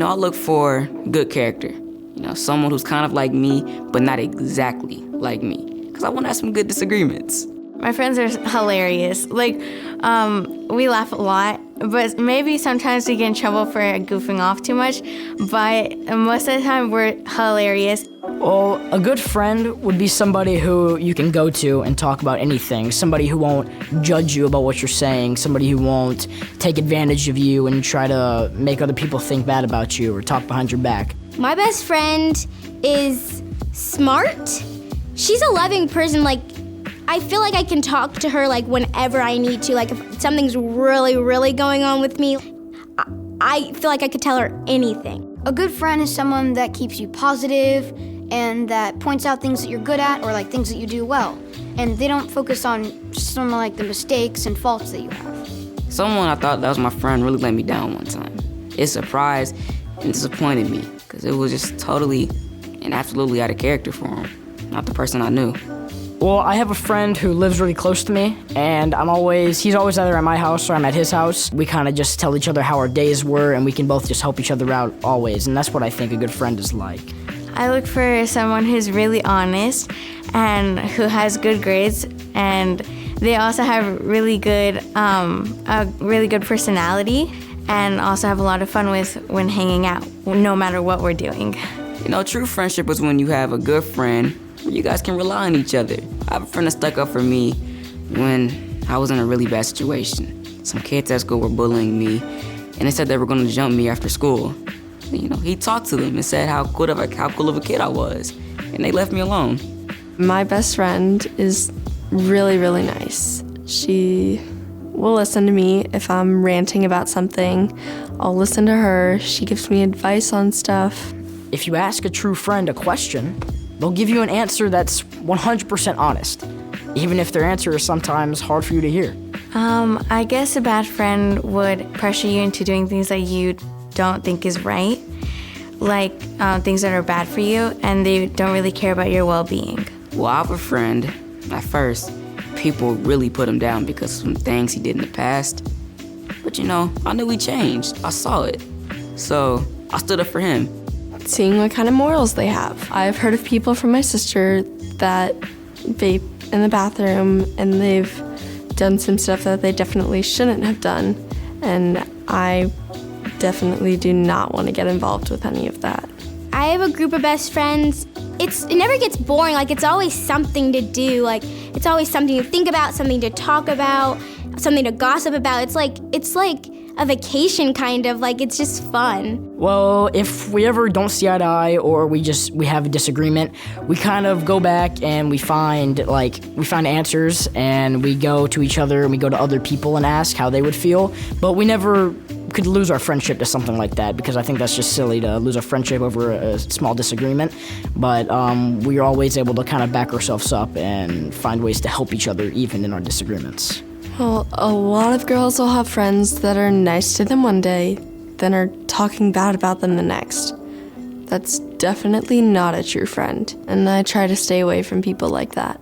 I look for good character. Someone who's kind of like me, but not exactly like me. Because I want to have some good disagreements. My friends are hilarious. We laugh a lot, but maybe sometimes we get in trouble for goofing off too much, but most of the time we're hilarious. Well, a good friend would be somebody who you can go to and talk about anything, somebody who won't judge you about what you're saying, somebody who won't take advantage of you and try to make other people think bad about you or talk behind your back. My best friend is smart. She's a loving person. I feel like I can talk to her whenever I need to. If something's really, really going on with me, I feel like I could tell her anything. A good friend is someone that keeps you positive and that points out things that you're good at or things that you do well. And they don't focus on some of the mistakes and faults that you have. Someone I thought that was my friend really let me down one time. It surprised and disappointed me because it was just totally and absolutely out of character for him, not the person I knew. Well, I have a friend who lives really close to me, and he's always either at my house or I'm at his house. We kind of just tell each other how our days were, and we can both just help each other out always, and that's what I think a good friend is like. I look for someone who's really honest and who has good grades, and they also have really good, a really good personality, and also have a lot of fun when hanging out, no matter what we're doing. True friendship is when you have a good friend where you guys can rely on each other. I have a friend that stuck up for me when I was in a really bad situation. Some kids at school were bullying me, and they said they were going to jump me after school. He talked to them and said how cool of a kid I was, and they left me alone. My best friend is really, really nice. She will listen to me if I'm ranting about something. I'll listen to her. She gives me advice on stuff. If you ask a true friend a question, they'll give you an answer that's 100% honest, even if their answer is sometimes hard for you to hear. I guess a bad friend would pressure you into doing things that you don't think is right, things that are bad for you, and they don't really care about your well-being. Well, I have a friend. At first, people really put him down because of some things he did in the past. But I knew he changed. I saw it. So I stood up for him. Seeing what kind of morals they have. I've heard of people from my sister that vape in the bathroom, and they've done some stuff that they definitely shouldn't have done, and I definitely do not want to get involved with any of that. I have a group of best friends. It never gets boring. It's always something to do. It's always something to think about, something to talk about, something to gossip about. It's like a vacation kind of. It's just fun. Well, if we ever don't see eye to eye or we have a disagreement, we kind of go back and we find answers, and we go to each other and we go to other people and ask how they would feel. But we never could lose our friendship to something like that, because I think that's just silly to lose a friendship over a small disagreement. But we are always able to kind of back ourselves up and find ways to help each other even in our disagreements. Well, a lot of girls will have friends that are nice to them one day, then are talking bad about them the next. That's definitely not a true friend, and I try to stay away from people like that.